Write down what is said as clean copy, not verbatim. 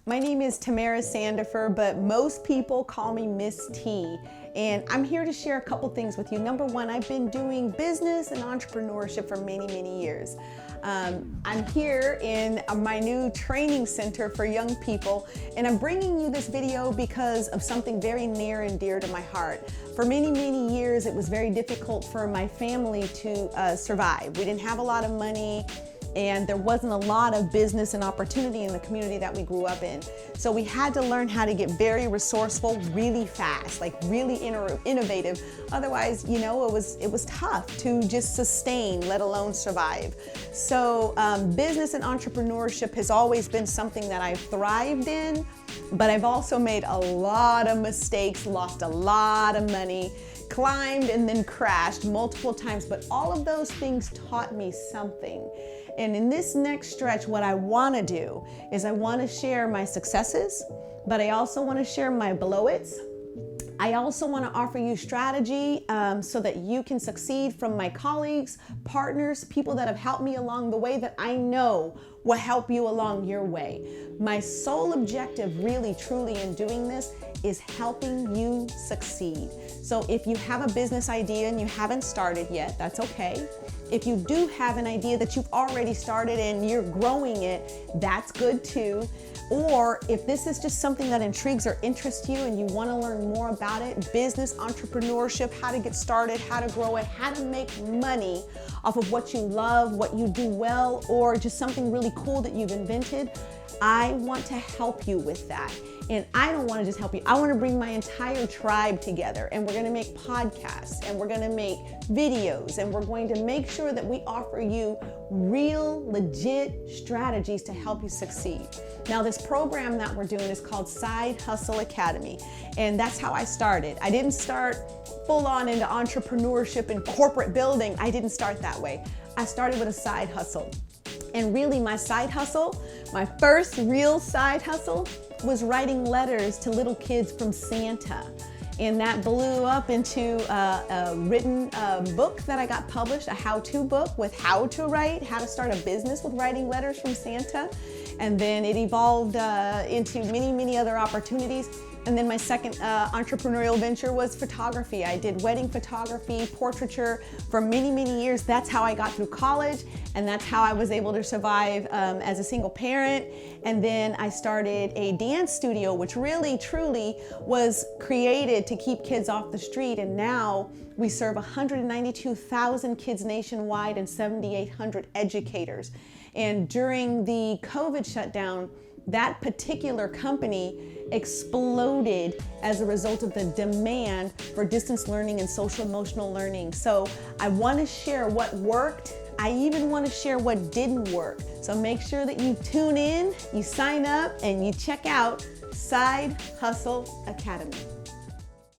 My name is Tamara Sandifer, but most people call me Miss T. And I'm here to share a couple things with you. Number one, I've been doing business and entrepreneurship for many, many years. I'm here in my new training center for young people, and I'm bringing you this video because of something very near and dear to my heart. For many, many years, it was very difficult for my family to survive. We didn't have a lot of money, and there wasn't a lot of business and opportunity in the community that we grew up in. So we had to learn how to get very resourceful really fast, like really innovative. Otherwise, you know, it was tough to just sustain, let alone survive. So business and entrepreneurship has always been something that I've thrived in, but I've also made a lot of mistakes, lost a lot of money, climbed and then crashed multiple times, but all of those things taught me something. And in this next stretch, what I want to do is I want to share my successes, but I also want to share my blow-its. I also want to offer you strategy so that you can succeed from my colleagues, partners, people that have helped me along the way that I know will help you along your way. My sole objective really, truly in doing this is helping you succeed. So if you have a business idea and you haven't started yet, that's okay. If you do have an idea that you've already started and you're growing it, that's good too. Or if this is just something that intrigues or interests you and you want to learn more about it, business, entrepreneurship, how to get started, how to grow it, how to make money off of what you love, what you do well, or just something really cool that you've invented, I want to help you with that. And I don't want to just help you. I want to bring my entire tribe together, and we're going to make podcasts, and we're going to make videos, and we're going to make sure that we offer you real, legit strategies to help you succeed. Now, this program that we're doing is called Side Hustle Academy, and that's how I started. I didn't start full on into entrepreneurship and corporate building. I didn't start that way. I started with a side hustle. And really, my side hustle, my first real side hustle, was writing letters to little kids from Santa. And that blew up into a written book that I got published, a how-to book with how to write, how to start a business with writing letters from Santa. And then it evolved into many, many other opportunities. And then my second entrepreneurial venture was photography. I did wedding photography, portraiture for many, many years. That's how I got through college, and that's how I was able to survive as a single parent. And then I started a dance studio, which really, truly was created to keep kids off the street. And now we serve 192,000 kids nationwide and 7,800 educators. And during the COVID shutdown, that particular company exploded as a result of the demand for distance learning and social emotional learning. So I want to share what worked. I even want to share what didn't work. So make sure that you tune in, you sign up, and you check out Side Hustle Academy.